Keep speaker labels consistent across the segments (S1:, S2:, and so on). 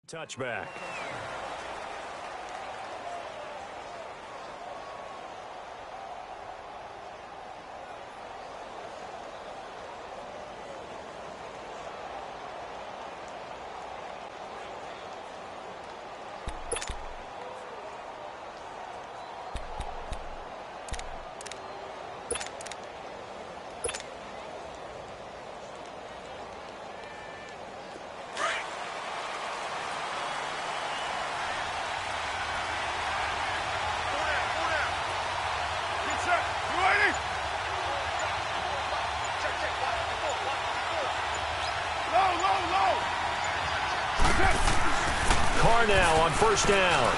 S1: Touchback. Now on first down.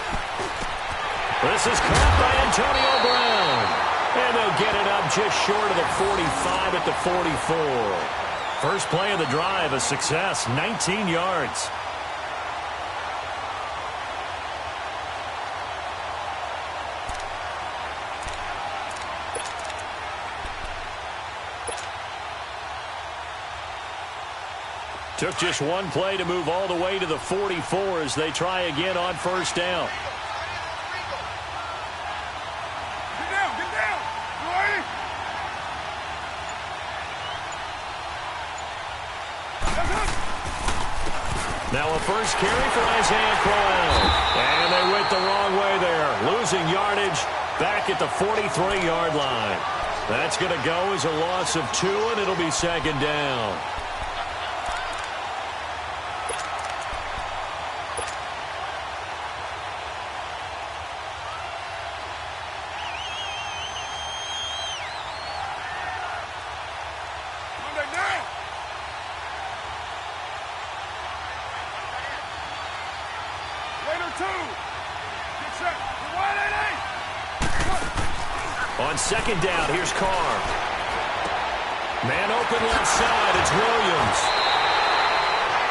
S1: This is caught by Antonio Brown. And they'll get it up just short of the 45 at the 44. First play of the drive, a success, 19 yards. Took just one play to move all the way to the 44 as they try again on first down.
S2: Get down, get down.
S1: Now a first carry for Isaiah Crowell. And they went the wrong way there. Losing yardage back at the 43-yard line. That's going to go as a loss of 2, and it'll be second down. On second down, here's Carr. Man open left side, it's Williams.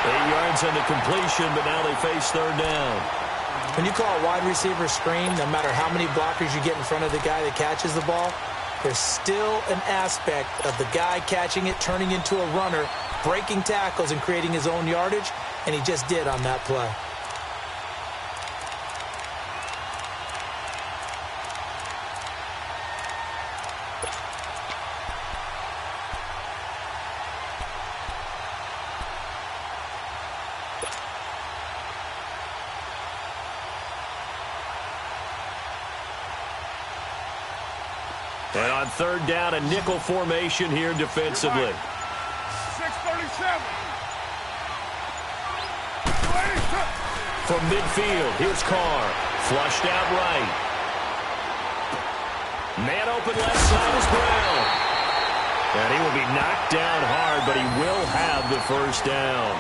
S1: 8 yards on the completion, but now they face third down.
S3: When you call a wide receiver screen, no matter how many blockers you get in front of the guy that catches the ball, there's still an aspect of the guy catching it, turning into a runner, breaking tackles and creating his own yardage, and he just did on that play.
S1: And on third down, a nickel formation here defensively.
S2: 6:37.
S1: From midfield, here's Carr. Flushed out right. Man open left side is Brown. And he will be knocked down hard, but he will have the first down.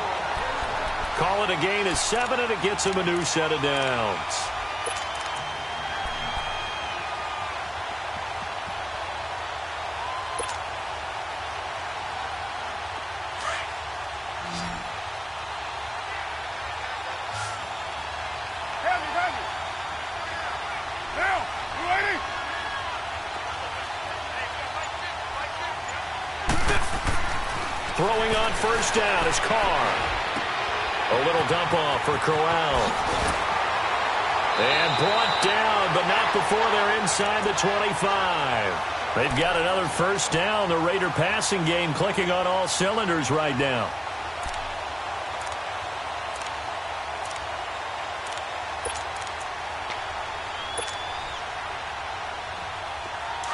S1: Call it a gain of 7, and it gets him a new set of downs. Throwing on first down is Carr. A little dump off for Crowell. And brought down, but not before they're inside the 25. They've got another first down. The Raider passing game clicking on all cylinders right now.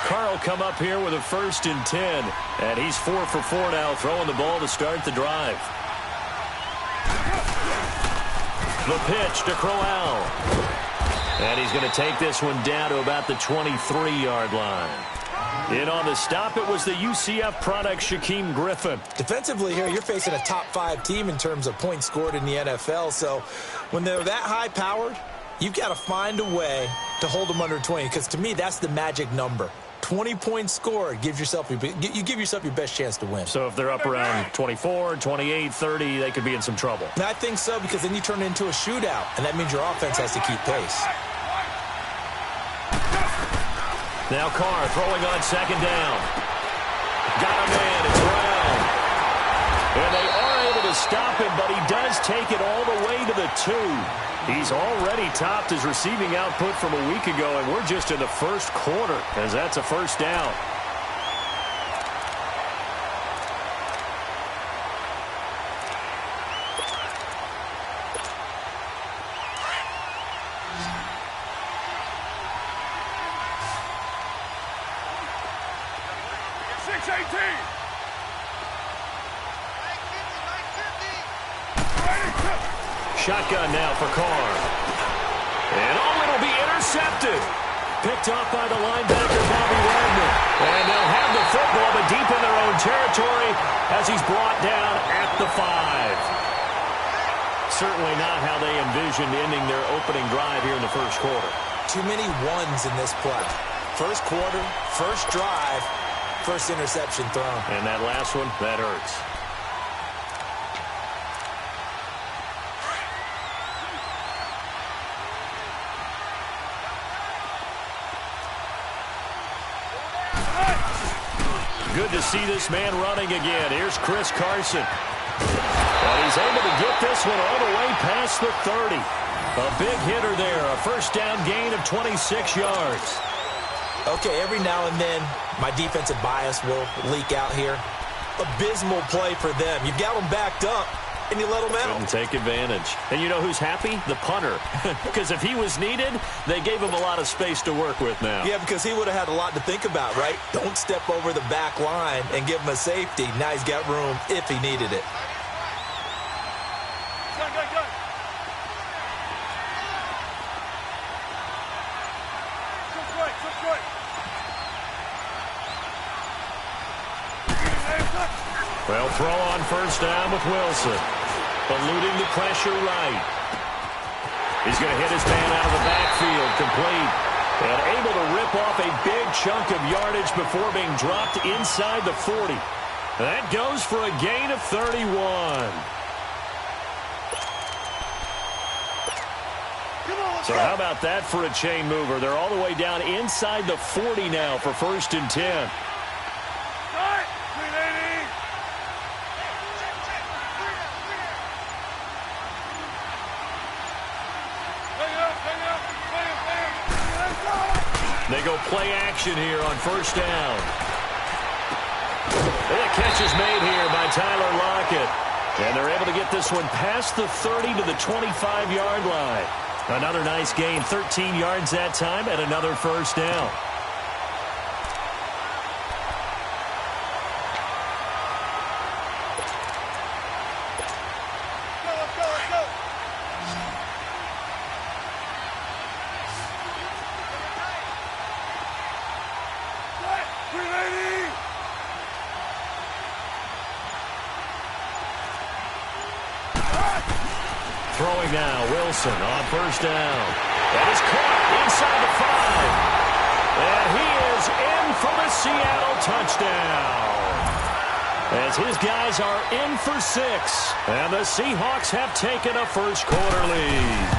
S1: Carl come up here with a 1st and 10, and he's 4 for 4 now, throwing the ball to start the drive. The pitch to Crowell. And he's going to take this one down to about the 23-yard line. In on the stop, it was the UCF product, Shaquem Griffin.
S3: Defensively here, you're facing a top-5 team in terms of points scored in the NFL, so when they're that high-powered, you've got to find a way to hold them under 20, because to me, that's the magic number. 20 points scored, you give yourself your best chance to win.
S1: So if they're up around 24, 28, 30, they could be in some trouble.
S3: And I think so, because then you turn it into a shootout, and that means your offense has to keep pace.
S1: Now Carr throwing on second down. Got a man, it's Brown. And they are able to stop him, but he does take it all the way to the 2. He's already topped his receiving output from a week ago, and we're just in the first quarter, as that's a first down. Shotgun now for Carr. And it'll be intercepted. Picked off by the linebacker, Bobby Wagner. And they'll have the football, but deep in their own territory as he's brought down at the 5. Certainly not how they envisioned ending their opening drive here in the first quarter.
S3: Too many ones in this play. First quarter, first drive, first interception thrown.
S1: And that last one, that hurts. Good to see this man running again. Here's Chris Carson. And he's able to get this one all the way past the 30. A big hitter there. A first down gain of 26 yards.
S3: Okay, every now and then, my defensive bias will leak out here. Abysmal play for them. You've got them backed up, and you let them out.
S1: Couldn't take advantage. And you know who's happy? The punter. Because if he was needed, they gave him a lot of space to work with now.
S3: Yeah, because he would have had a lot to think about, right? Don't step over the back line and give him a safety. Now he's got room if he needed it.
S1: Well, throw on first down with Wilson. Eluding the pressure right. He's going to hit his man out of the backfield, complete. And able to rip off a big chunk of yardage before being dropped inside the 40. That goes for a gain of 31. So how about that for a chain mover? They're all the way down inside the 40 now for 1st and 10. They go play action here on first down. And the catch is made here by Tyler Lockett. And they're able to get this one past the 30 to the 25-yard line. Another nice gain, 13 yards that time, and another first down. Throwing now, Wilson on first down. That is caught inside the 5. And he is in for the Seattle touchdown. As his guys are in for 6. And the Seahawks have taken a first quarter lead.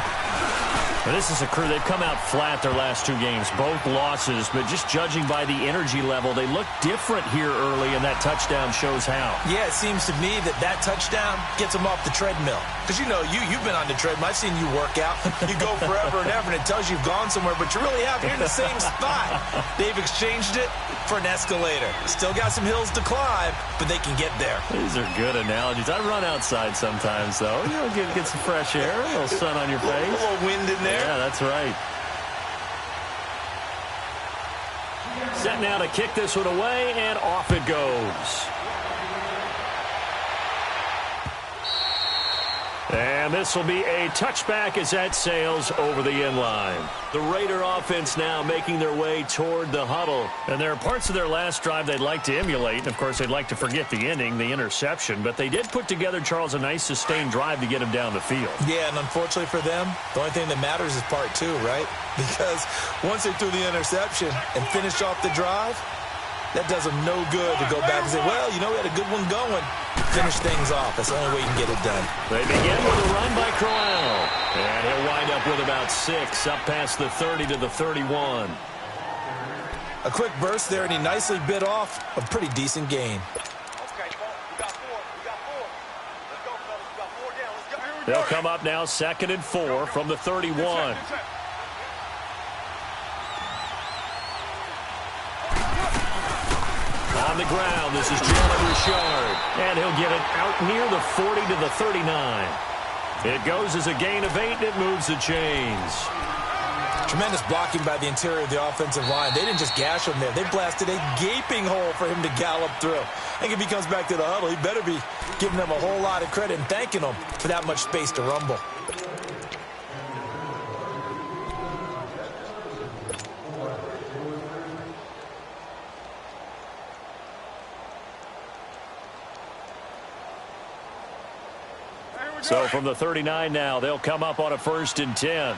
S1: This is a crew. They've come out flat their last 2 games, both losses, but just judging by the energy level, they look different here early, and that touchdown shows how.
S3: Yeah, it seems to me that touchdown gets them off the treadmill. Because, you know, you've been on the treadmill. I've seen you work out. You go forever and ever, and it tells you you've gone somewhere, but you really have. You're in the same spot. They've exchanged it for an escalator. Still got some hills to climb, but they can get there.
S1: These are good analogies. I run outside sometimes, though. You know, get some fresh air, a little sun on your face.
S3: A little wind in there.
S1: Yeah, that's right. Set now to kick this one away, and off it goes. And this will be a touchback as that sails over the end line. The Raider offense now making their way toward the huddle. And there are parts of their last drive they'd like to emulate. And, of course, they'd like to forget the ending, the interception. But they did put together, Charles, a nice sustained drive to get him down the field.
S3: Yeah, and unfortunately for them, the only thing that matters is part 2, right? Because once they threw the interception and finished off the drive, that does them no good to go back and say, well, you know, we had a good one going. Finish things off. That's the only way you can get it done.
S1: They begin with a run by Corral. And he'll wind up with about 6, up past the 30 to the 31.
S3: A quick burst there, and he nicely bit off a pretty decent gain.
S2: Okay, we got 4. We got 4. Let's go,
S1: They'll come up now 2nd and 4 from the 31. On the ground, this is Jalen Richard. And he'll get it out near the 40 to the 39. It goes as a gain of 8, and it moves the chains.
S3: Tremendous blocking by the interior of the offensive line. They didn't just gash him there. They blasted a gaping hole for him to gallop through. I think if he comes back to the huddle, he better be giving them a whole lot of credit and thanking them for that much space to rumble.
S1: So from the 39 now, they'll come up on a 1st and 10.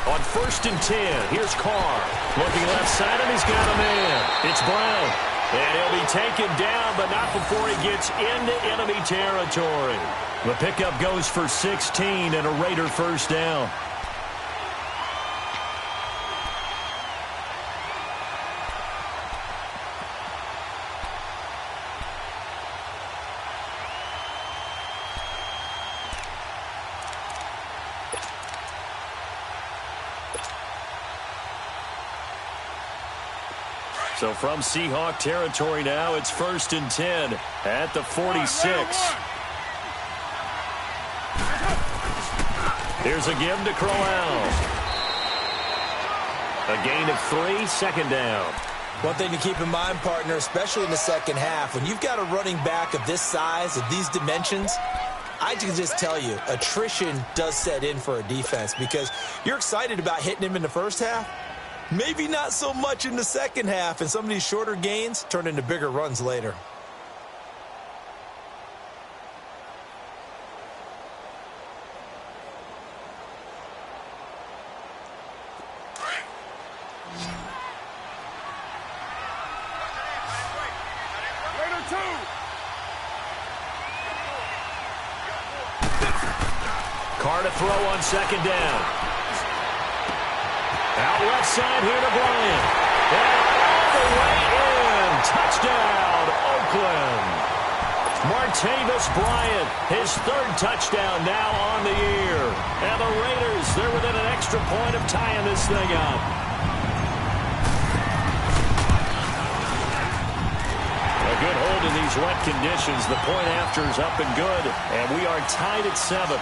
S1: On 1st and 10, here's Carr. Looking left side, and he's got a man. It's Brown. And he'll be taken down, but not before he gets into enemy territory. The pickup goes for 16 and a Raider 1st down. So from Seahawk territory now, it's 1st and 10 at the 46. Here's a give to Crowell. A gain of 3, 2nd down.
S3: One thing to keep in mind, partner, especially in the second half, when you've got a running back of this size, of these dimensions, I can just tell you, attrition does set in for a defense because you're excited about hitting him in the first half. Maybe not so much in the second half, and some of these shorter gains turn into bigger runs later.
S1: Carr to throw on 2nd down. Out left side here to Bryant. And all the way in. Touchdown, Oakland. Martavis Bryant, his 3rd touchdown now on the year. And the Raiders, they're within an extra point of tying this thing up. A good hold in these wet conditions. The point after is up and good. And we are tied at 7.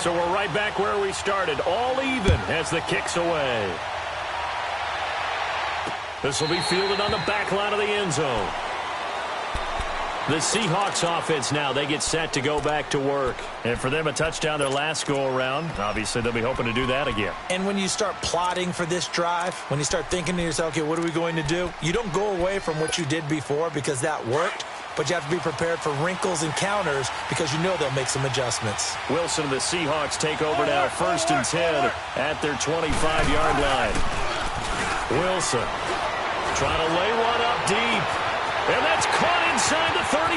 S1: So we're right back where we started, all even as the kick's away. This will be fielded on the back line of the end zone. The Seahawks offense now, they get set to go back to work. And for them, a touchdown their last go-around. Obviously, they'll be hoping to do that again.
S3: And when you start plotting for this drive, when you start thinking to yourself, okay, what are we going to do? You don't go away from what you did before because that worked. But you have to be prepared for wrinkles and counters because you know they'll make some adjustments.
S1: Wilson and the Seahawks take over now, 1st and 10 at their 25-yard line. Wilson trying to lay one up deep. And that's caught inside the 35.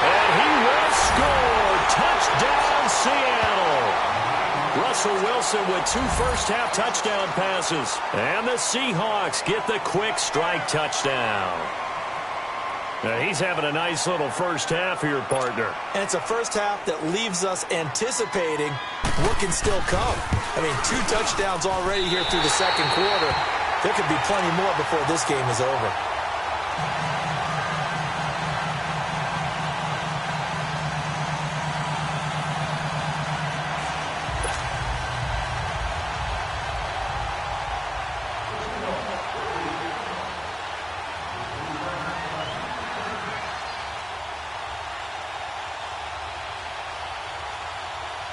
S1: And he will score. Touchdown, Seattle. Russell Wilson with 2 first-half touchdown passes. And the Seahawks get the quick strike touchdown. Now, he's having a nice little first half here, partner.
S3: And it's a first half that leaves us anticipating what can still come. I mean, 2 touchdowns already here through the second quarter. There could be plenty more before this game is over.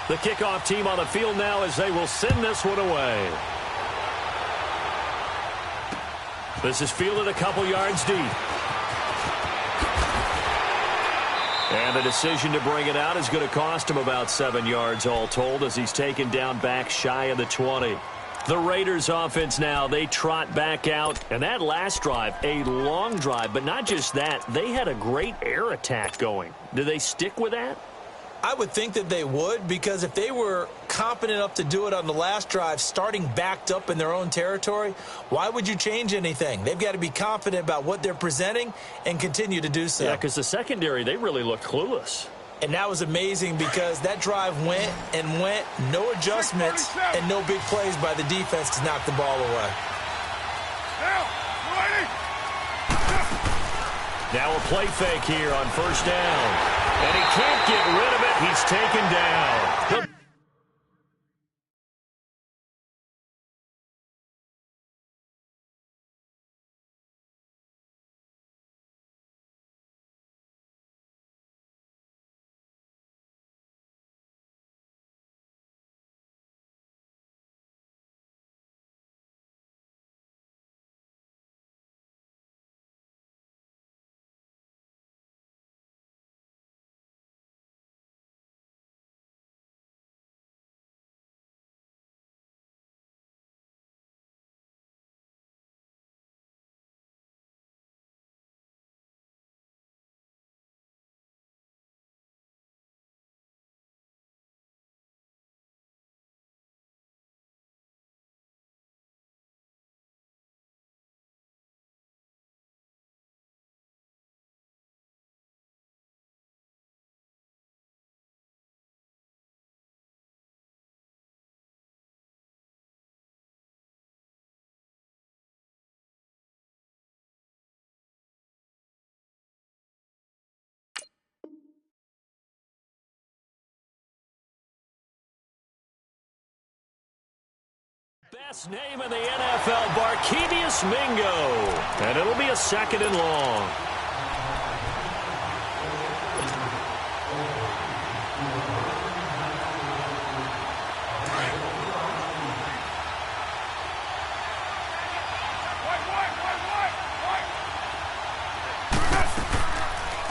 S1: The kickoff team on the field now as they will send this one away. This is fielded a couple yards deep. And the decision to bring it out is going to cost him about 7 yards all told as he's taken down back shy of the 20. The Raiders offense now, they trot back out. And that last drive, a long drive, but not just that. They had a great air attack going. Do they stick with that?
S3: I would think that they would, because if they were competent enough to do it on the last drive, starting backed up in their own territory, why would you change anything? They've got to be confident about what they're presenting and continue to do so.
S1: Yeah, because the secondary, they really looked clueless.
S3: And that was amazing because that drive went and went, no adjustments and no big plays by the defense to knock the ball away.
S1: Now a play fake here on first down. And he can't get rid of it. He's taken down. Best name in the NFL, Barkevious Mingo. And it'll be a 2nd and long.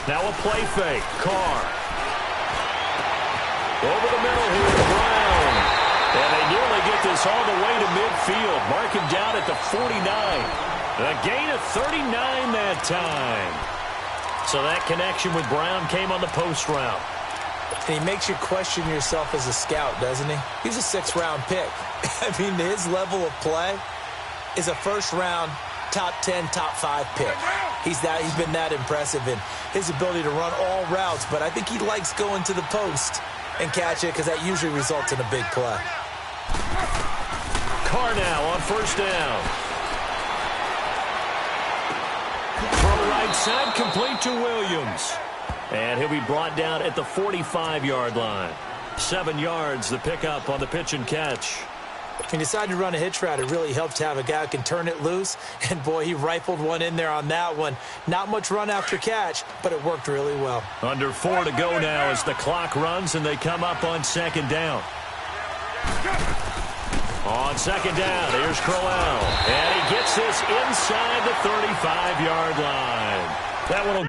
S1: Now a play fake. Carr. Over the middle here, Brown. And they nearly get this all the way to midfield. Mark him down at the 49. A gain of 39 that time. So that connection with Brown came on the post route.
S3: And he makes you question yourself as a scout, doesn't he? He's a 6th-round pick. I mean, his level of play is a first-round, top 10, top 5 pick. He's been that impressive in his ability to run all routes, but I think he likes going to the post and catch it because that usually results in a big play.
S1: Carr now on first down. Throw right side, complete to Williams. And he'll be brought down at the 45-yard line. 7 yards, the pickup on the pitch and catch.
S3: He decided to run a hitch route. It really helped to have a guy who can turn it loose. And, boy, he rifled one in there on that one. Not much run after catch, but it worked really well.
S1: Under 4 to go now as the clock runs and they come up on 2nd down. On 2nd down, here's Crowell. And he gets this inside the 35-yard line. That one will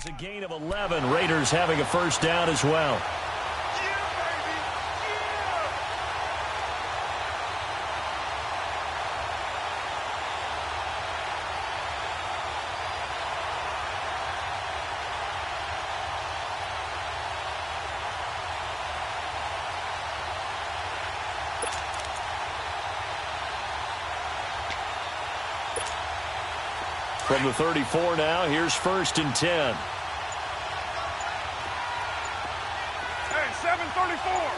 S1: a gain of 11. Raiders having a first down as well. From the 34 now, here's 1st and 10.
S2: Hey, 7:34.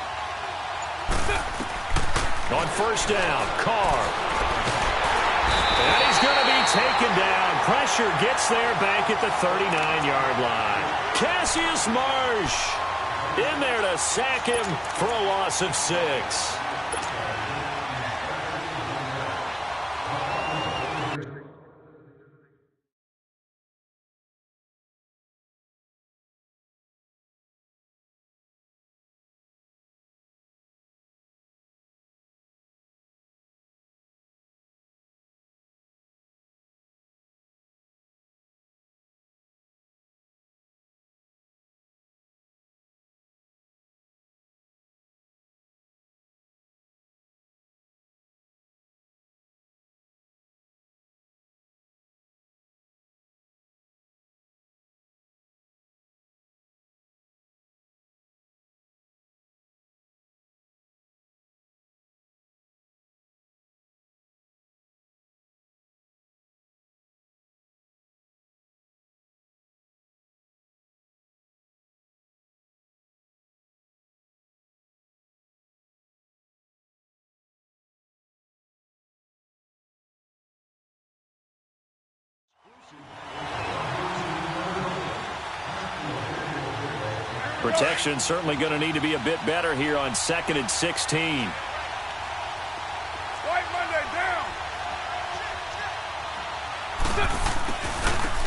S1: On 1st down, Carr. And he's going to be taken down. Pressure gets there back at the 39-yard line. Cassius Marsh in there to sack him for a loss of 6. Protection certainly going to need to be a bit better here on 2nd and 16.
S2: White Monday down.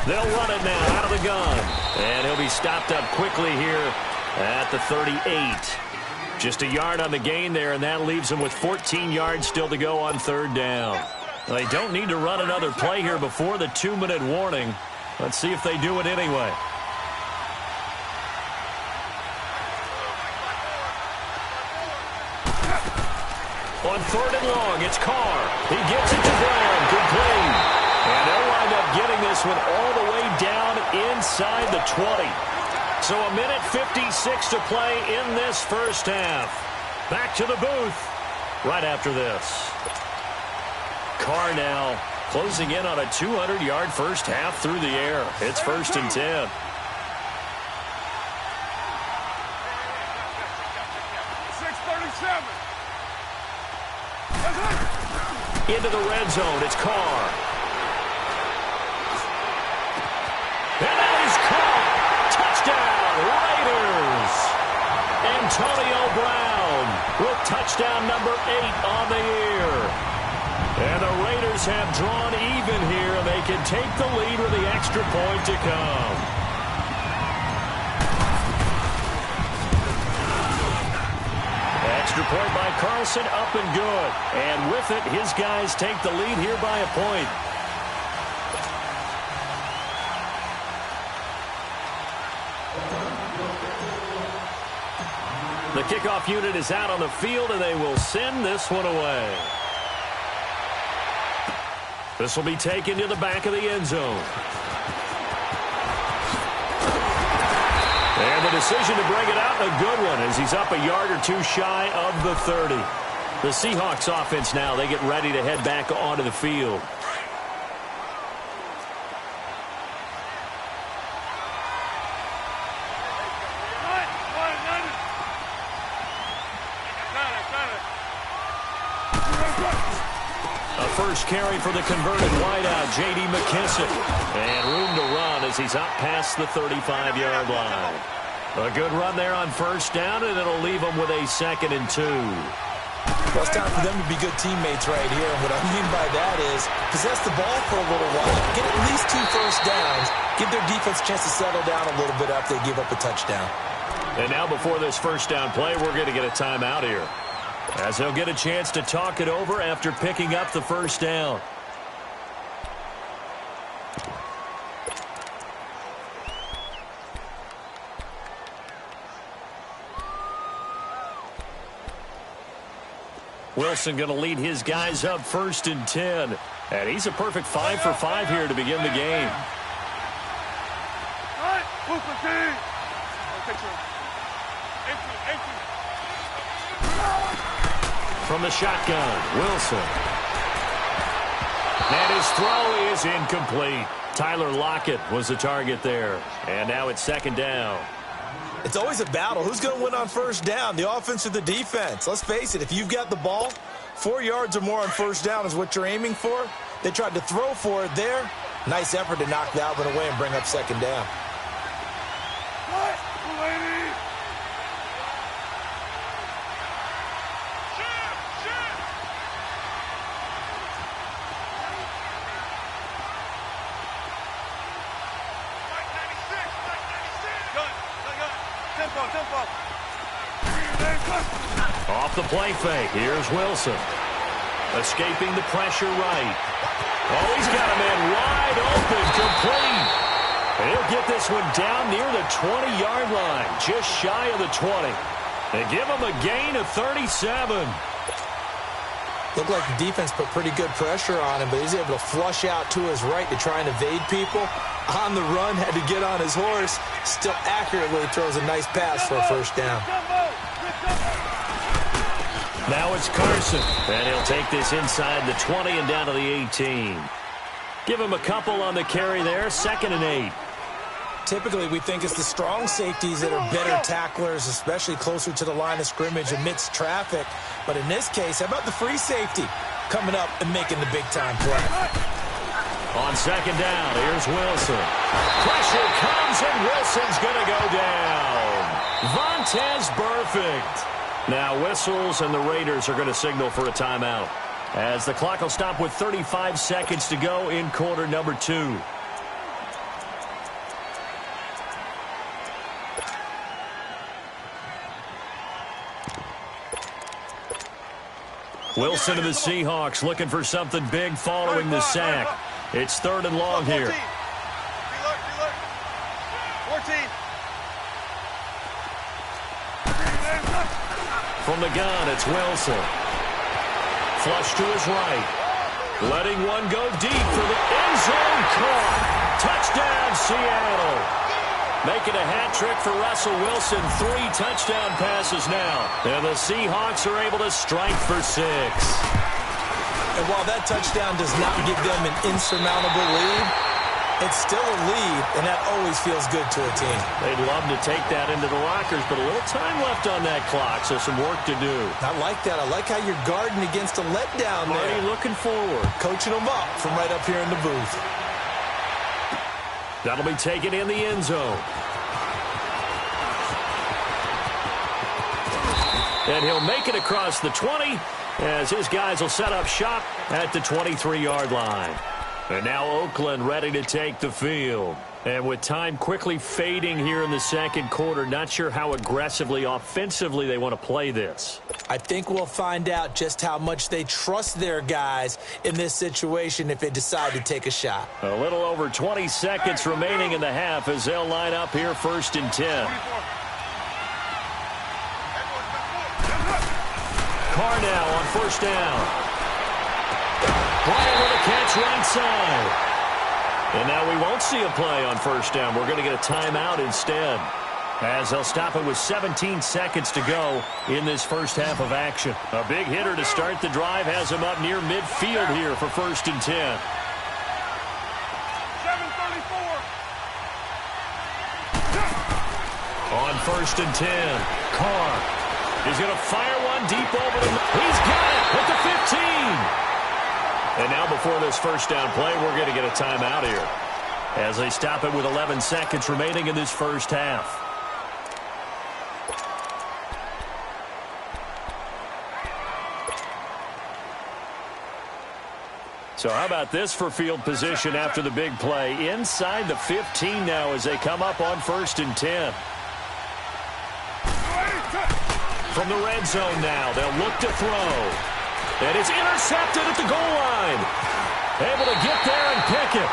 S1: They'll run it now out of the gun. And he'll be stopped up quickly here at the 38. Just a yard on the gain there, and that leaves them with 14 yards still to go on 3rd down. They don't need to run another play here before the 2-minute warning. Let's see if they do it anyway. On 3rd and long, it's Carr. He gets it to Brown. Complete. And they'll wind up getting this one all the way down inside the 20. So a minute 56 to play in this first half. Back to the booth right after this. Carr now closing in on a 200-yard first half through the air. It's 1st and 10. Into the red zone, it's Carr. And that is caught. Touchdown, Raiders. Antonio Brown with touchdown number 8 on the year. And the Raiders have drawn even here. They can take the lead with the extra point to come. Extra point by Carlson, up and good. And with it, his guys take the lead here by a point. The kickoff unit is out on the field, and they will send this one away. This will be taken to the back of the end zone. And the decision to bring it out, a good one, as he's up a yard or two shy of the 30. The Seahawks offense now, they get ready to head back onto the field. A first carry for the converted wideout, J.D. McKissick. And room to run as he's up past the 35-yard line. A good run there on first down, and it'll leave them with a 2nd and 2.
S3: Well, it's time for them to be good teammates right here. And what I mean by that is possess the ball for a little while, get at least 2 first downs, give their defense a chance to settle down a little bit after they give up a touchdown.
S1: And now before this first down play, we're going to get a timeout here, as they'll get a chance to talk it over after picking up the first down. Wilson going to lead his guys up 1st and 10. And he's a perfect 5 for 5 here to begin the game. From the shotgun, Wilson. And his throw is incomplete. Tyler Lockett was the target there. And now it's 2nd down.
S3: It's always a battle. Who's going to win on 1st down, the offense or the defense? Let's face it, if you've got the ball, 4 yards or more on 1st down is what you're aiming for. They tried to throw for it there. Nice effort to knock that one away and bring up 2nd down.
S1: Off the play fake. Here's Wilson. Escaping the pressure right. Oh, he's got a man wide open, complete. And he'll get this one down near the 20-yard line, just shy of the 20. They give him a gain of 37.
S3: Looked like the defense put pretty good pressure on him, but he's able to flush out to his right to try and evade people. On the run, had to get on his horse. Still accurately throws a nice pass for a 1st down.
S1: Now it's Carson, and he'll take this inside the 20 and down to the 18. Give him a couple on the carry there, 2nd and 8.
S3: Typically, we think it's the strong safeties that are better tacklers, especially closer to the line of scrimmage amidst traffic. But in this case, how about the free safety coming up and making the big-time play?
S1: On 2nd down, here's Wilson. Pressure comes, and Wilson's going to go down. Vontaze Burfict. Now whistles, and the Raiders are going to signal for a timeout, as the clock will stop with 35 seconds to go in quarter number 2. Wilson and the Seahawks looking for something big following the sack. It's 3rd and long here.
S2: 14.
S1: From the gun, it's Wilson. Flush to his right. Letting one go deep for the end zone. Caught. Touchdown, Seattle. Making a hat trick for Russell Wilson. 3 touchdown passes now. And the Seahawks are able to strike for 6.
S3: And while that touchdown does not give them an insurmountable lead, it's still a lead, and that always feels good to a team.
S1: They'd love to take that into the lockers, but a little time left on that clock, so some work to do.
S3: I like that. I like how you're guarding against a letdown there.
S1: Already looking forward.
S3: Coaching them up from right up here in the booth.
S1: That'll be taken in the end zone. And he'll make it across the 20 as his guys will set up shop at the 23-yard line. And now Oakland ready to take the field. And with time quickly fading here in the 2nd quarter, not sure how aggressively, offensively they want to play this.
S3: I think we'll find out just how much they trust their guys in this situation if they decide to take a shot.
S1: A little over 20 seconds remaining in the half as they'll line up here 1st and 10. Carr now on 1st down. Bryant with a catch right side. And now we won't see a play on 1st down. We're going to get a timeout instead, as they'll stop it with 17 seconds to go in this first half of action. A big hitter to start the drive has him up near midfield here for 1st and 10.
S2: 7:34.
S1: On 1st and 10, Carr is going to fire one deep over the... He's got it at the 15. And now before this 1st down play, we're going to get a timeout here, as they stop it with 11 seconds remaining in this first half. So how about this for field position after the big play? Inside the 15 now as they come up on 1st and 10. From the red zone now, they'll look to throw. And it's intercepted at the goal line. Able to get there and pick it.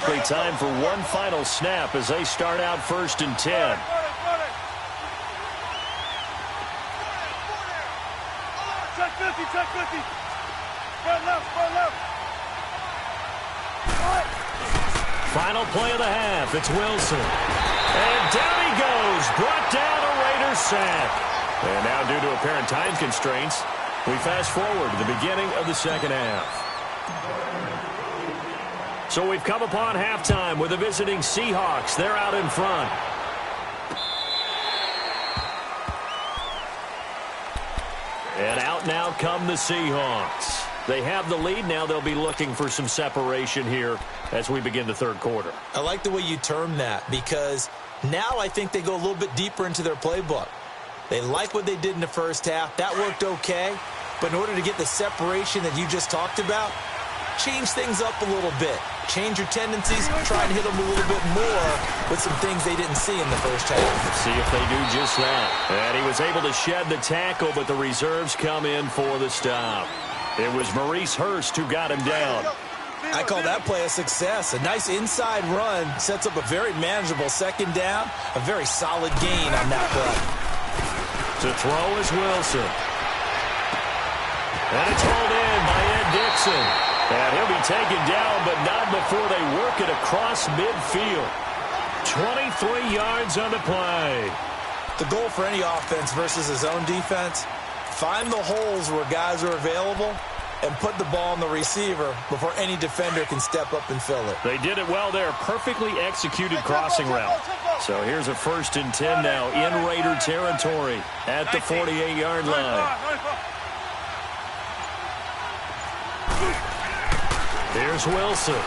S1: likely time for one final snap as they start out 1st and 10.
S2: Check 50, check 50. Spread left, spread left.
S1: Final play of the half. It's Wilson. And down he goes. Brought down a Raiders sack. And now due to apparent time constraints, we fast forward to the beginning of the second half. So we've come upon halftime with the visiting Seahawks. They're out in front. And out now come the Seahawks. They have the lead. Now they'll be looking for some separation here as we begin the third quarter.
S3: I like the way you term that because now I think they go a little bit deeper into their playbook. They like what they did in the first half. That worked okay. But in order to get the separation that you just talked about, change things up a little bit. Change your tendencies. Try and hit them a little bit more with some things they didn't see in the first half.
S1: Let's see if they do just that. And he was able to shed the tackle, but the reserves come in for the stop. It was Maurice Hurst who got him down.
S3: I call that play a success. A nice inside run sets up a very manageable second down. A very solid gain on that play.
S1: To throw is Wilson. And it's hauled in by Ed Dixon. And he'll be taken down, but not before they work it across midfield. 23 yards on the play.
S3: The goal for any offense versus his own defense, find the holes where guys are available and put the ball on the receiver before any defender can step up and fill it.
S1: They did it well there. Perfectly executed crossing route. So here's a 1st and 10 now in Raider territory at the 48-yard line. Here's Wilson. And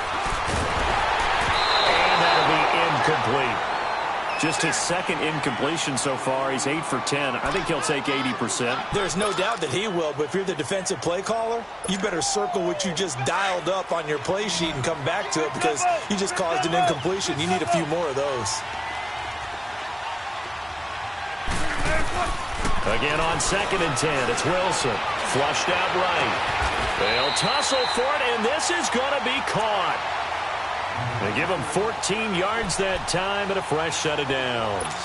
S1: that'll be incomplete. Just his second incompletion so far. He's 8 for 10. I think he'll take 80%.
S3: There's no doubt that he will, but if you're the defensive play caller, you better circle what you just dialed up on your play sheet and come back to it because you just caused an incompletion. You need a few more of those.
S1: Again on 2nd and 10, it's Wilson. Flushed out right. They'll tussle for it, and this is going to be caught. They give him 14 yards that time and a fresh set of downs.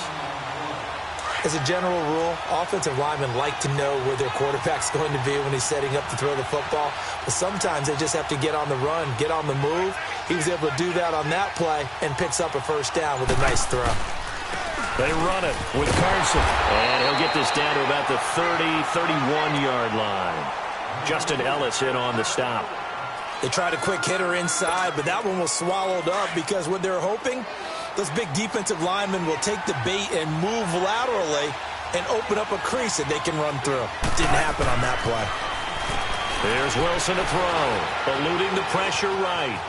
S3: As a general rule, offensive linemen like to know where their quarterback's going to be when he's setting up to throw the football. But sometimes they just have to get on the run, get on the move. He was able to do that on that play and picks up a first down with a nice throw.
S1: They run it with Carson. And he'll get this down to about the 30, 31-yard line. Justin Ellis in on the stop.
S3: They tried a quick hitter inside, but that one was swallowed up because what they're hoping, those big defensive linemen will take the bait and move laterally and open up a crease that they can run through. Didn't happen on that play.
S1: There's Wilson to throw, eluding the pressure right.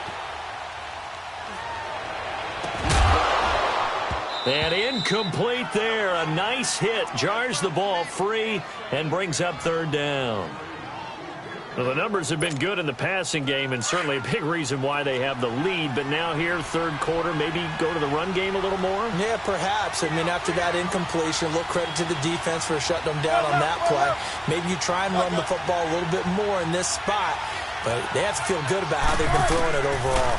S1: And incomplete there. A nice hit. Jars the ball free and brings up 3rd down. Well, the numbers have been good in the passing game and certainly a big reason why they have the lead. But now here, third quarter, maybe go to the run game a little more?
S3: Yeah, perhaps. I mean, after that incompletion, a little credit to the defense for shutting them down on that play. Maybe you try and run the football a little bit more in this spot. But they have to feel good about how they've been throwing it overall.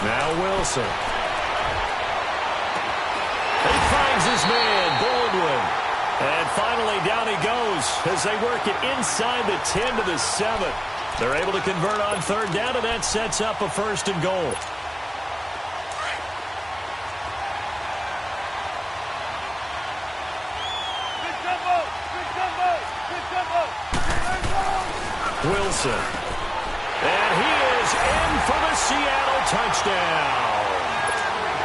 S1: Now Wilson. He finds his man, Baldwin. And finally, down he goes as they work it inside the 10 to the 7. They're able to convert on 3rd down, and that sets up a 1st and goal. Wilson. And he is in for the Seattle touchdown.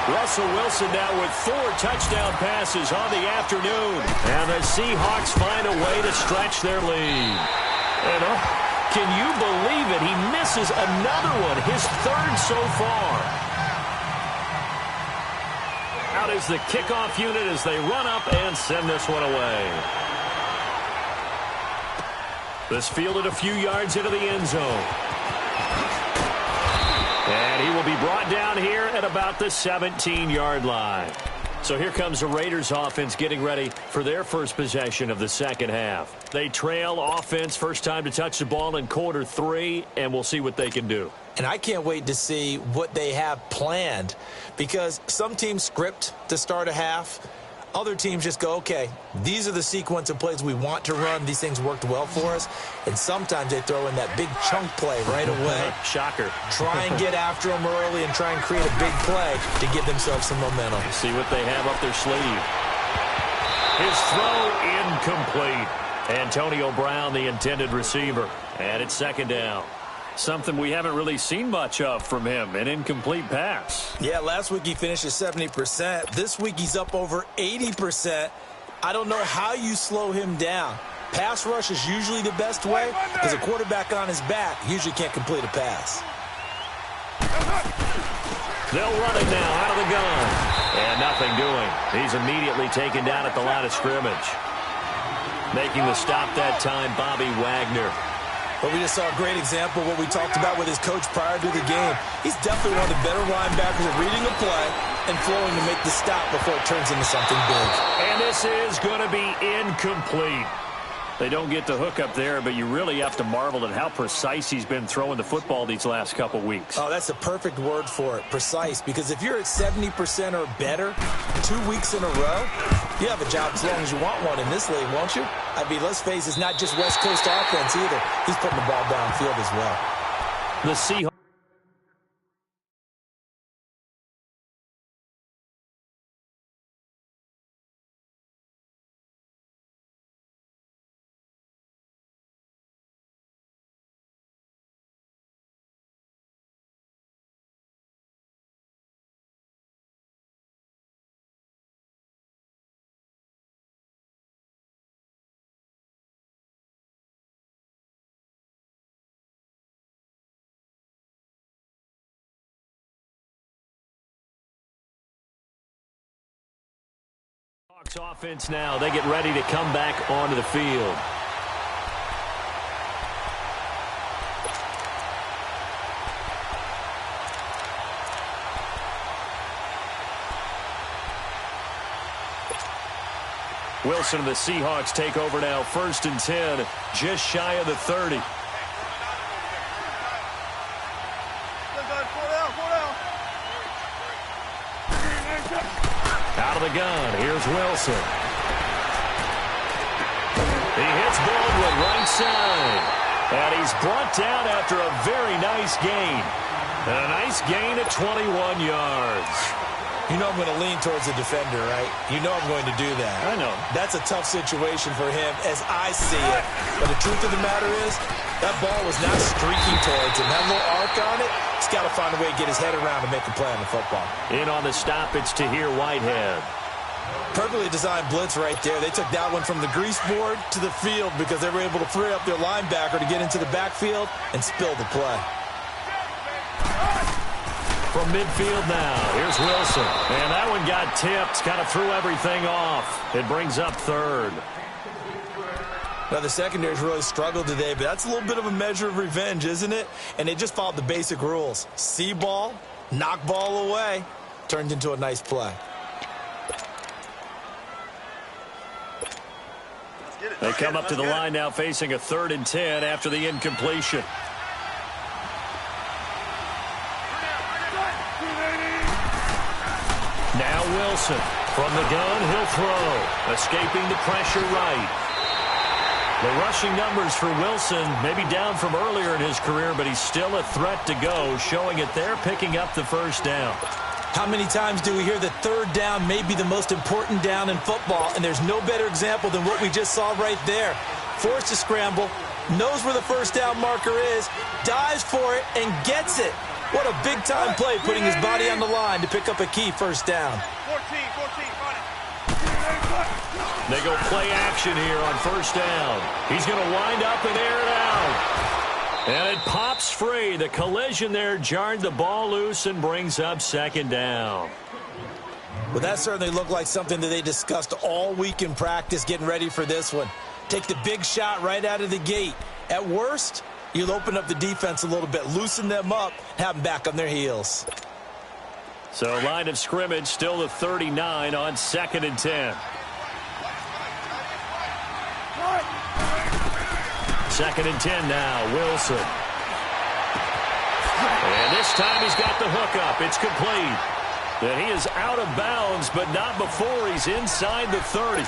S1: Russell Wilson now with 4 touchdown passes on the afternoon. And the Seahawks find a way to stretch their lead. And can you believe it? He misses another one, his 3rd so far. Out is the kickoff unit as they run up and send this one away. This fielded a few yards into the end zone. And he will be brought down here at about the 17-yard line. So here comes the Raiders offense getting ready for their first possession of the second half. They trail offense, first time to touch the ball in quarter 3, and we'll see what they can do.
S3: And I can't wait to see what they have planned, because some teams script to start a half. Other teams just go, okay, these are the sequence of plays we want to run. These things worked well for us. And sometimes they throw in that big chunk play right away.
S1: Shocker.
S3: Try and get after them early and try and create a big play to give themselves some momentum.
S1: See what they have up their sleeve. His throw incomplete. Antonio Brown, the intended receiver. And it's second down. Something we haven't really seen much of from him, an incomplete pass.
S3: Yeah, last week he finished at 70%. This week he's up over 80%. I don't know how you slow him down. Pass rush is usually the best way, because a quarterback on his back usually can't complete a pass.
S1: They'll run it now out of the gun. And nothing doing. He's immediately taken down at the line of scrimmage. Making the stop that time, Bobby Wagner.
S3: But we just saw a great example of what we talked about with his coach prior to the game. He's definitely one of the better linebackers at reading a play and flowing to make the stop before it turns into something big.
S1: And this is going to be incomplete. They don't get the hook up there, but you really have to marvel at how precise he's been throwing the football these last couple weeks.
S3: Oh, that's the perfect word for it, precise. Because if you're at 70% or better 2 weeks in a row, you have a job as long as you want one in this league, won't you? I mean, let's face it, it's not just West Coast offense either. He's putting the ball downfield as well.
S1: The Seahawks. Offense now. They get ready to come back onto the field. Wilson and the Seahawks take over now. 1st and 10, just shy of the 30. Out of the gun, here's Wilson. He hits Baldwin right side. And he's brought down after a very nice gain. And a nice gain at 21 yards.
S3: You know I'm going to lean towards the defender, right? You know I'm going to do that.
S1: I know.
S3: That's a tough situation for him as I see it. But the truth of the matter is, that ball was not streaking towards him. That little arc on it, he's got to find a way to get his head around and make a play on the football.
S1: In on the stop, it's Tahir Whitehead.
S3: Perfectly designed blitz right there. They took that one from the grease board to the field because they were able to free up their linebacker to get into the backfield and spill the play.
S1: From midfield now, here's Wilson. And that one got tipped, kind of threw everything off. It brings up 3rd.
S3: Now, the secondary's really struggled today, but that's a little bit of a measure of revenge, isn't it? And they just followed the basic rules. See ball, knock ball away, turned into a nice play.
S1: They come up to the line now facing a 3rd and 10 after the incompletion. Now Wilson from the gun, he'll throw. Escaping the pressure right. The rushing numbers for Wilson maybe down from earlier in his career, but he's still a threat to go, showing it there, picking up the 1st down.
S3: How many times do we hear that 3rd down may be the most important down in football, and there's no better example than what we just saw right there. Forced to scramble, knows where the 1st down marker is, dives for it, and gets it. What a big-time play, putting his body on the line to pick up a key 1st down.
S2: 14, got it.
S1: They go play action here on 1st down. He's going to wind up and air it out. And it pops free. The collision there jarred the ball loose and brings up 2nd down.
S3: Well, that certainly looked like something that they discussed all week in practice getting ready for this one. Take the big shot right out of the gate. At worst, you'll open up the defense a little bit, loosen them up, have them back on their heels.
S1: So line of scrimmage still the 39 on 2nd and 10. 2nd and 10 now, Wilson. And this time he's got the hook up. It's complete. And he is out of bounds, but not before he's inside the 30.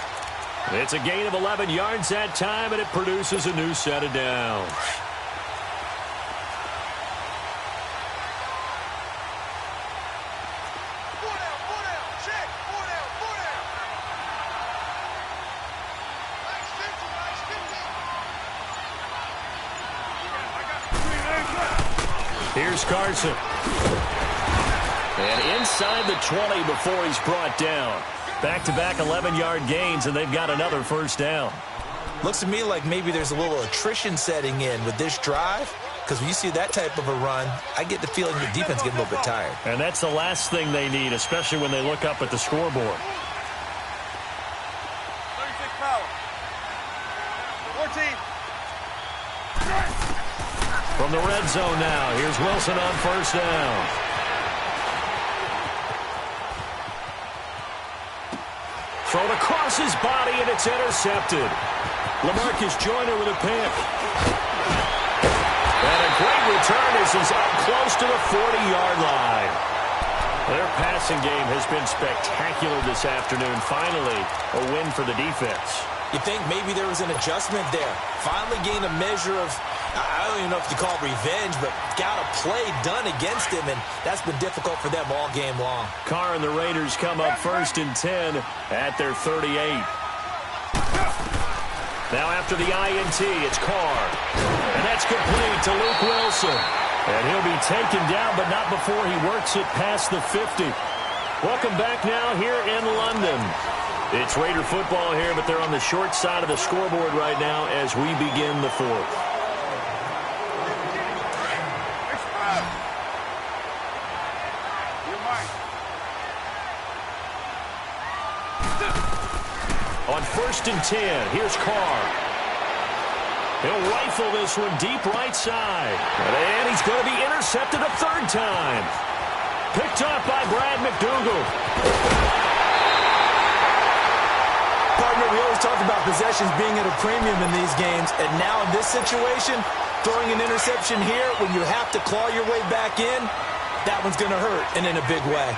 S1: It's a gain of 11 yards that time, and it produces a new set of downs. Here's Carson. And inside the 20 before he's brought down. Back-to-back 11-yard gains, and they've got another first down.
S3: Looks to me like maybe there's a little attrition setting in with this drive, because when you see that type of a run, I get the feeling the defense getting a little bit tired.
S1: And that's the last thing they need, especially when they look up at the scoreboard.
S2: 36 power. 14.
S1: From the red zone now, here's Wilson on first down. Thrown across his body, and it's intercepted. LaMarcus Joyner with a pick. And a great return as he's up close to the 40-yard line. Their passing game has been spectacular this afternoon. Finally, a win for the defense.
S3: You think maybe there was an adjustment there. Finally gained a measure of, I don't even know if you call it revenge, but got a play done against him, and that's been difficult for them all game long.
S1: Carr and the Raiders come up 1st and 10 at their 38. Now after the INT, it's Carr. And that's complete to Luke Wilson. And he'll be taken down, but not before he works it past the 50. Welcome back now here in London. It's Raider football here, but they're on the short side of the scoreboard right now as we begin the fourth. On 1st and 10, here's Carr. He'll rifle this one deep right side. And he's going to be intercepted a 3rd time. Picked up by Brad McDougal.
S3: Partner, we always talked about possessions being at a premium in these games, and now in this situation, throwing an interception here when you have to claw your way back in, that one's going to hurt, and in a big way.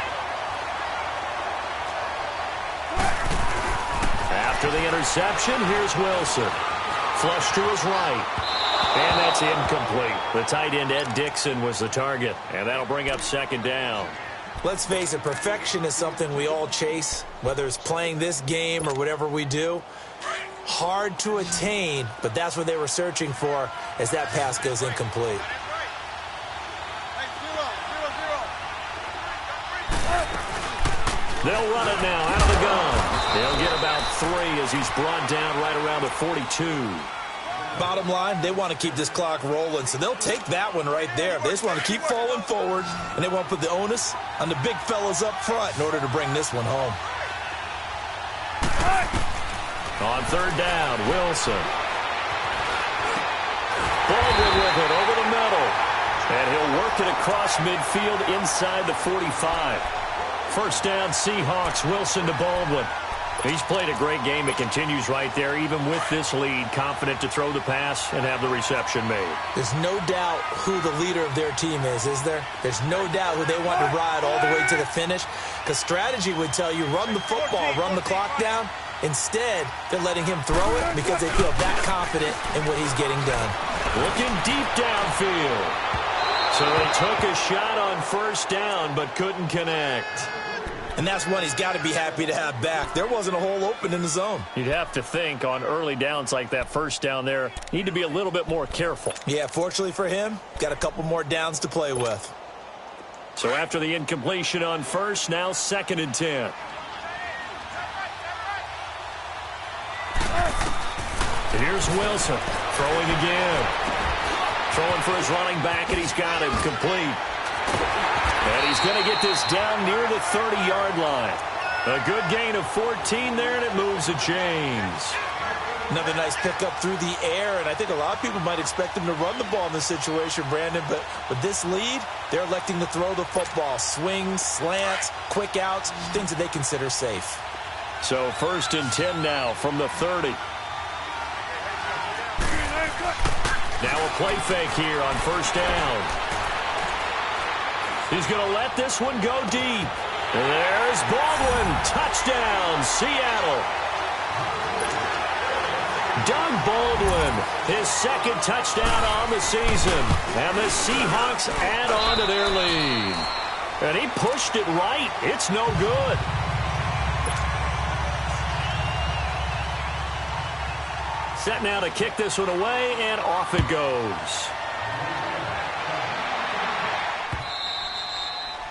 S1: After the interception, here's Wilson. Flush to his right. And that's incomplete. The tight end, Ed Dixon, was the target, and that'll bring up 2nd down.
S3: Let's face it, perfection is something we all chase, whether it's playing this game or whatever we do. Hard to attain, but that's what they were searching for as that pass goes incomplete.
S1: They'll run it now out of the gun. They'll get about 3 as he's brought down right around the 42.
S3: Bottom line, they want to keep this clock rolling, so they'll take that one right there. They just want to keep falling forward, and they want to put the onus on the big fellas up front in order to bring this one home.
S1: On 3rd down, Wilson. Baldwin with it over the middle. And he'll work it across midfield inside the 45. 1st down, Seahawks. Wilson to Baldwin. He's played a great game. It continues right there, even with this lead, confident to throw the pass and have the reception made.
S3: There's no doubt who the leader of their team is there? There's no doubt who they want to ride all the way to the finish, because strategy would tell you run the football, run the clock down. Instead, they're letting him throw it because they feel that confident in what he's getting done.
S1: Looking deep downfield. So they took a shot on 1st down, but couldn't connect.
S3: And that's one he's got to be happy to have back. There wasn't a hole open in the zone.
S1: You'd have to think on early downs like that 1st down there, need to be a little bit more careful.
S3: Yeah, fortunately for him, got a couple more downs to play with.
S1: So after the incompletion on 1st, now 2nd and 10. And here's Wilson throwing again. Throwing for his running back, and he's got him complete. And he's going to get this down near the 30-yard line. A good gain of 14 there, and it moves the chains.
S3: Another nice pickup through the air, and I think a lot of people might expect him to run the ball in this situation, Brandon, but with this lead, they're electing to throw the football. Swings, slants, quick outs, things that they consider safe.
S1: So 1st and 10 now from the 30. Now a play fake here on 1st down. He's going to let this one go deep. There's Baldwin. Touchdown, Seattle. Doug Baldwin, his second touchdown on the season. And the Seahawks add on to their lead. And he pushed it right. It's no good. Set now to kick this one away, and off it goes.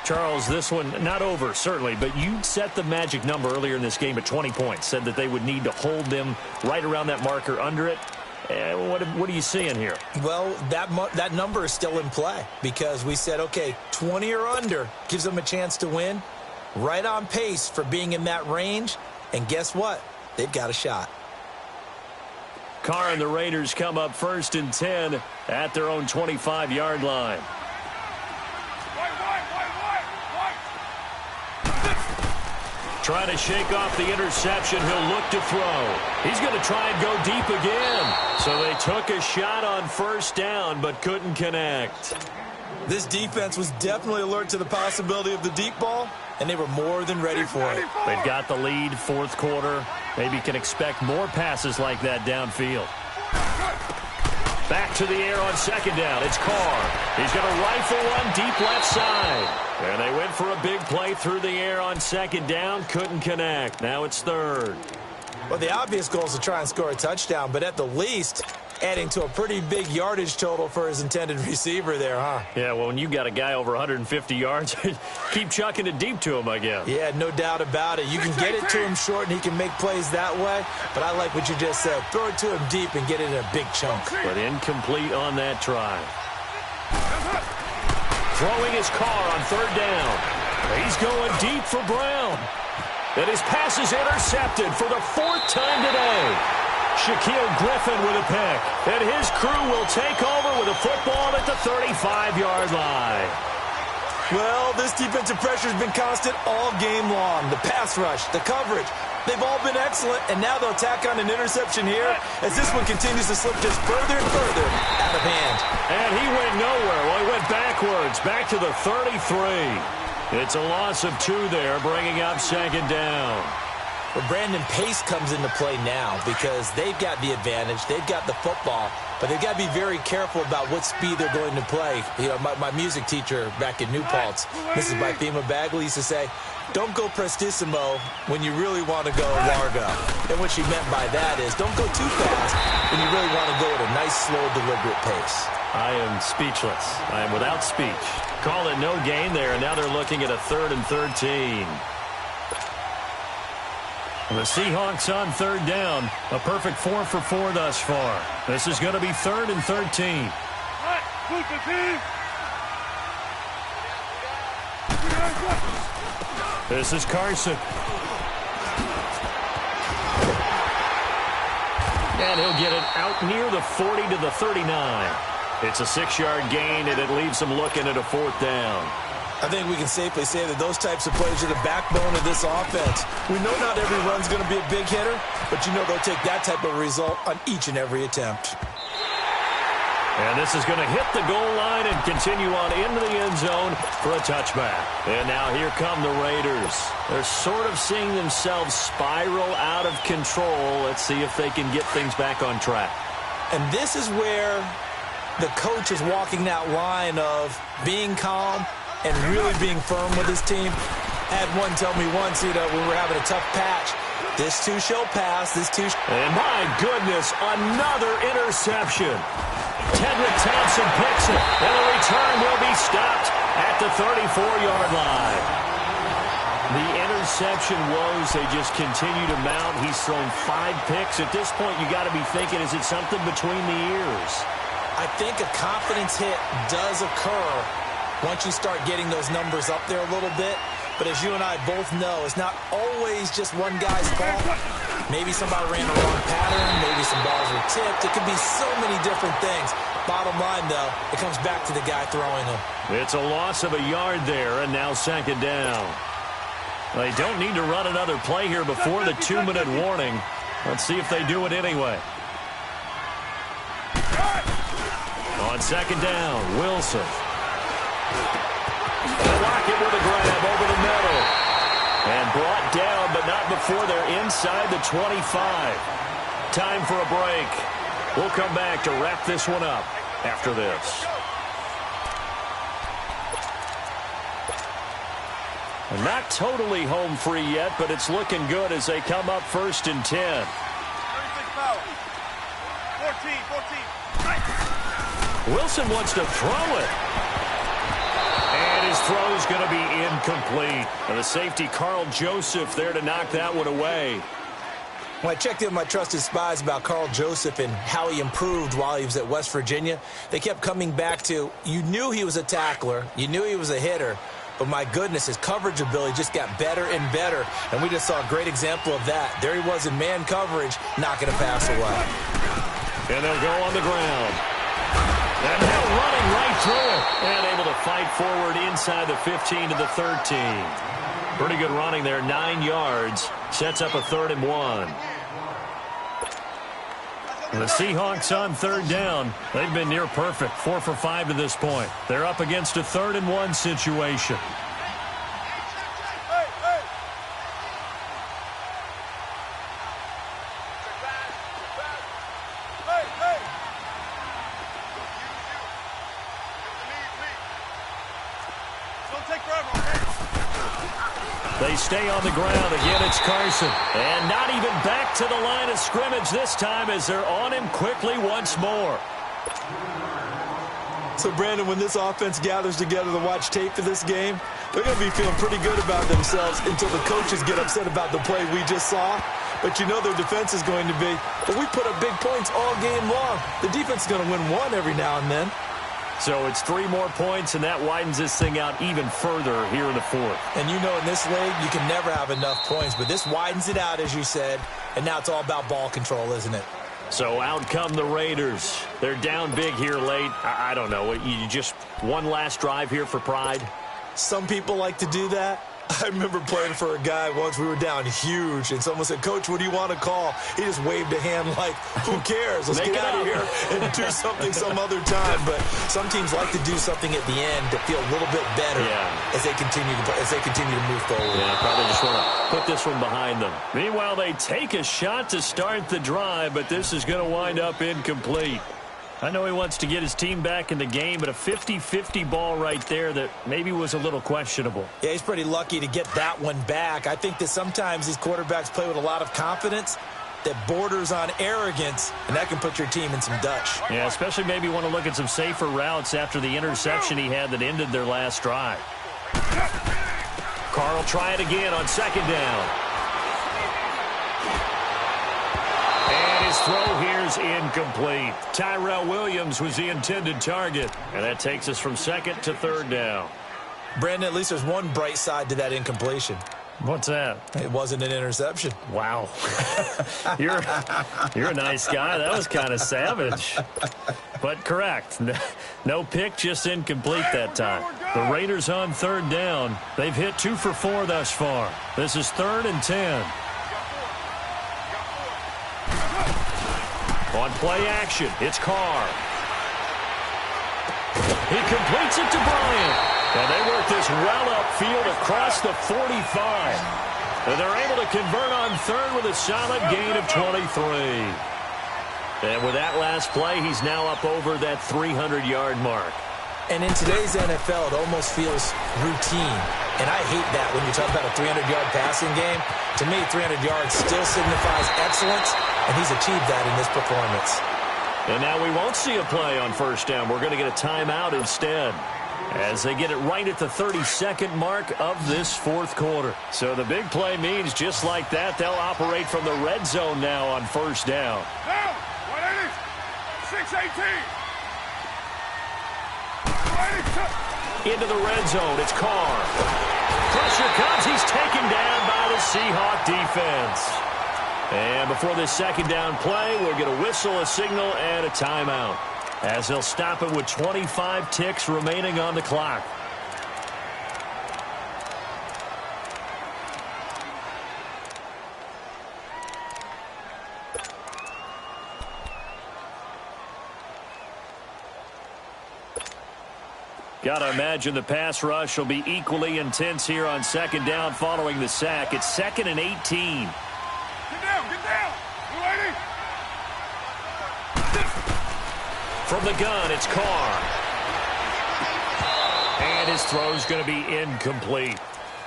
S1: Charles, this one not over, certainly, but you set the magic number earlier in this game at 20 points. Said that they would need to hold them right around that marker under it. What are you seeing here?
S3: Well, that number is still in play because we said, okay, 20 or under gives them a chance to win. Right on pace for being in that range. And guess what? They've got a shot.
S1: Carr and the Raiders come up 1st and 10 at their own 25-yard line. Trying to shake off the interception. He'll look to throw. He's going to try and go deep again. So they took a shot on 1st down but couldn't connect.
S3: This defense was definitely alert to the possibility of the deep ball, and they were more than ready for it.
S1: They've got the lead, 4th quarter. Maybe can expect more passes like that downfield. Back to the air on 2nd down. It's Carr. He's going to rifle one deep left side. And they went for a big play through the air on 2nd down. Couldn't connect. Now it's 3rd.
S3: Well, the obvious goal is to try and score a touchdown, but at the least, adding to a pretty big yardage total for his intended receiver there, huh?
S1: Yeah, well, when you got a guy over 150 yards, keep chucking it deep to him, I guess.
S3: Yeah, no doubt about it. You can get it to him short, and he can make plays that way, but I like what you just said. Throw it to him deep and get it in a big chunk.
S1: But incomplete on that try. Throwing his Carr on 3rd down. He's going deep for Brown. And his pass is intercepted for the 4th time today. Shaquille Griffin with a pick. And his crew will take over with a football at the 35-yard line.
S3: Well, this defensive pressure has been constant all game long. The pass rush, the coverage, they've all been excellent, and now they'll tack on an interception here as this one continues to slip just further and further out of hand.
S1: And he went nowhere. Well, he went backwards, back to the 33. It's a loss of 2 there, bringing up 2nd down.
S3: Well, Brandon, pace comes into play now because they've got the advantage. They've got the football, but they've got to be very careful about what speed they're going to play. You know, my music teacher back in New Paltz, Mrs. Bythema Bagley, used to say, don't go prestissimo when you really want to go largo. And what she meant by that is don't go too fast when you really want to go at a nice, slow, deliberate pace.
S1: I am speechless. I am without speech. Call it no gain there, and now they're looking at a 3rd and 13. The Seahawks on 3rd down. A perfect 4 for 4 thus far. This is going to be 3rd and 13. This is Carson. And he'll get it out near the 40 to the 39. It's a 6-yard gain, and it leaves them looking at a 4th down.
S3: I think we can safely say that those types of plays are the backbone of this offense. We know not every run's going to be a big hitter, but you know they'll take that type of result on each and every attempt.
S1: And this is going to hit the goal line and continue on into the end zone for a touchback. And now here come the Raiders. They're sort of seeing themselves spiral out of control. Let's see if they can get things back on track.
S3: And this is where the coach is walking that line of being calm and really being firm with his team. I had one tell me once, you know, when we're having a tough patch, this too shall pass, this too
S1: And my goodness, another interception. Tedrick Thompson picks it, and the return will be stopped at the 34-yard line. The interception woes, they just continue to mount. He's thrown 5 picks. At this point, you got to be thinking, is it something between the ears?
S3: I think a confidence hit does occur once you start getting those numbers up there a little bit. But as you and I both know, it's not always just one guy's fault. Maybe somebody ran the wrong pattern. Maybe some balls were tipped. It could be so many different things. Bottom line, though, it comes back to the guy throwing them.
S1: It's a loss of a yard there, and now 2nd down. They don't need to run another play here before the 2-minute warning. Let's see if they do it anyway. On 2nd down, Wilson. Lockett with a grab over the middle. And brought down, but not before they're inside the 25. Time for a break. We'll come back to wrap this one up after this. And not totally home free yet, but it's looking good as they come up 1st and 10.
S2: 36 foul. 14.
S1: Wilson wants to throw it. And his throw is going to be incomplete. And the safety, Carl Joseph, there to knock that one away.
S3: When I checked in with my trusted spies about Carl Joseph and how he improved while he was at West Virginia, they kept coming back to, you knew he was a tackler, you knew he was a hitter, but my goodness, his coverage ability just got better and better, and we just saw a great example of that. There he was in man coverage, knocking a pass away.
S1: And they'll go on the ground. And now running right through it. And able to fight forward inside the 15 to the 13. Pretty good running there, 9 yards. Sets up a 3rd and 1. The Seahawks on 3rd down. They've been near perfect, 4 for 5 to this point. They're up against a 3rd and 1 situation. They stay on the ground. Again, it's Carson. And not even back to the line of scrimmage this time as they're on him quickly once more.
S3: So, Brandon, when this offense gathers together to watch tape for this game, they're going to be feeling pretty good about themselves until the coaches get upset about the play we just saw. But you know their defense is going to be, but we put up big points all game long. The defense is going to win one every now and then.
S1: So it's 3 more points, and that widens this thing out even further here in the 4th.
S3: And you know in this league, you can never have enough points, but this widens it out, as you said, and now it's all about ball control, isn't it?
S1: So out come the Raiders. They're down big here late. I don't know. You just one last drive here for pride?
S3: Some people like to do that. I remember playing for a guy once. We were down huge, and someone said, "Coach, what do you want to call?" He just waved a hand like, who cares? Let's get out of here and do something some other time. But some teams like to do something at the end to feel a little bit better as they continue to move forward.
S1: Yeah, probably just want to put this one behind them. Meanwhile, they take a shot to start the drive, but this is going to wind up incomplete. I know he wants to get his team back in the game, but a 50-50 ball right there that maybe was a little questionable.
S3: Yeah, he's pretty lucky to get that one back. I think that sometimes these quarterbacks play with a lot of confidence that borders on arrogance, and that can put your team in some Dutch.
S1: Yeah, especially maybe want to look at some safer routes after the interception he had that ended their last drive. Carl try it again on 2nd down. His throw here is incomplete. Tyrell Williams was the intended target. And that takes us from 2nd to 3rd down.
S3: Brandon, at least there's one bright side to that incompletion.
S1: What's that?
S3: It wasn't an interception.
S1: Wow. You're a nice guy. That was kind of savage. But correct. No pick, just incomplete that time. The Raiders on 3rd down. They've hit 2 for 4 thus far. This is 3rd and 10. On play action, it's Carr. He completes it to Bryant. And they work this well upfield across the 45. And they're able to convert on 3rd with a solid gain of 23. And with that last play, he's now up over that 300-yard mark.
S3: And in today's NFL, it almost feels routine. And I hate that when you talk about a 300-yard passing game. To me, 300 yards still signifies excellence, and he's achieved that in this performance.
S1: And now we won't see a play on 1st down. We're going to get a timeout instead as they get it right at the 32nd mark of this 4th quarter. So the big play means just like that, they'll operate from the red zone now on 1st down.
S2: Down, 180, 618.
S1: Into the red zone, it's Carr. Pressure comes, he's taken down by the Seahawk defense. And before this 2nd down play, we'll get a whistle, a signal, and a timeout, as they'll stop it with 25 ticks remaining on the clock. Got to imagine the pass rush will be equally intense here on second down following the sack. It's 2nd and 18.
S2: Get down, get down. You ready?
S1: From the gun, it's Carr. And his throw's going to be incomplete.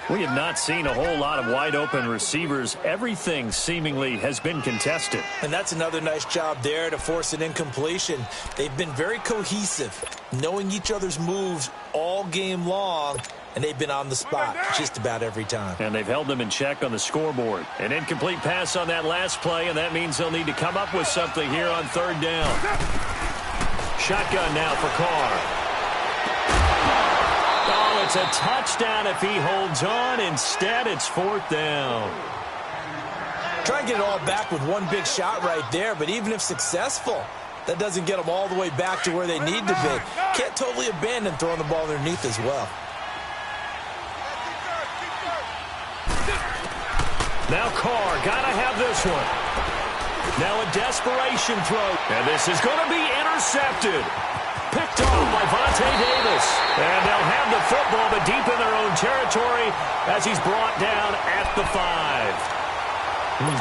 S1: We have not seen a whole lot of wide-open receivers. Everything seemingly has been contested.
S3: And that's another nice job there to force an incompletion. They've been very cohesive, knowing each other's moves all game long, and they've been on the spot just about every time.
S1: And they've held them in check on the scoreboard. An incomplete pass on that last play, and that means they'll need to come up with something here on 3rd down. Shotgun now for Carr. Oh, it's a touchdown if he holds on. Instead, it's 4th down.
S3: Try and get it all back with one big shot right there, but even if successful, that doesn't get them all the way back to where they need to be. Can't totally abandon throwing the ball underneath as well.
S1: Now Carr, gotta have this one. Now a desperation throw, and this is going to be intercepted. Picked off by Vontae Davis. And they'll have the football, but deep in their own territory as he's brought down at the 5.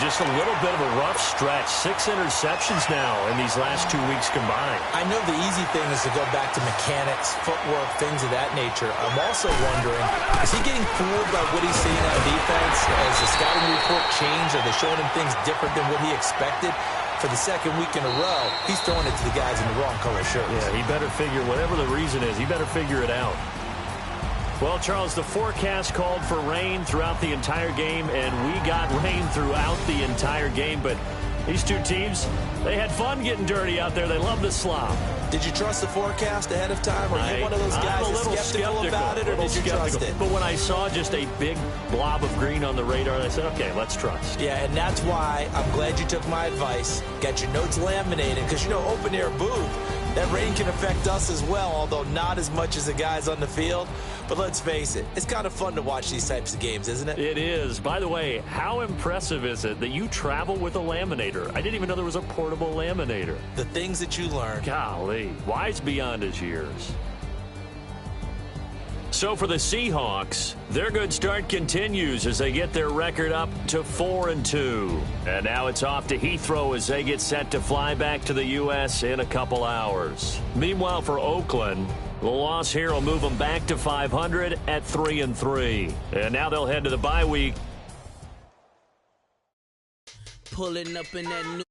S1: Just a little bit of a rough stretch. 6 interceptions now in these last 2 weeks combined.
S3: I know the easy thing is to go back to mechanics, footwork, things of that nature. I'm also wondering, is he getting fooled by what he's seeing on defense? Has the scouting report changed? Are they showing him things different than what he expected? For the 2nd week in a row, he's throwing it to the guys in the wrong color shirts.
S1: Yeah, he better figure, whatever the reason is, he better figure it out. Well, Charles, the forecast called for rain throughout the entire game, and we got rain throughout the entire game. But these two teams, they had fun getting dirty out there. They love the slop.
S3: Did you trust the forecast ahead of time? Are you one of those guys that's skeptical about it, or did you trust it?
S1: But when I saw just a big blob of green on the radar, I said, okay, let's trust.
S3: Yeah, and that's why I'm glad you took my advice. Got your notes laminated, because, you know, open-air booth, that rain can affect us as well, although not as much as the guys on the field. But let's face it, it's kind of fun to watch these types of games, isn't it?
S1: It is. By the way, how impressive is it that you travel with a laminator? I didn't even know there was a portable laminator.
S3: The things that you learn.
S1: Golly, wise beyond his years. So for the Seahawks, their good start continues as they get their record up to 4-2. And now it's off to Heathrow as they get set to fly back to the U.S. in a couple hours. Meanwhile, for Oakland, the loss here will move them back to 500 at 3-3. And now they'll head to the bye week.
S4: Pulling up in that new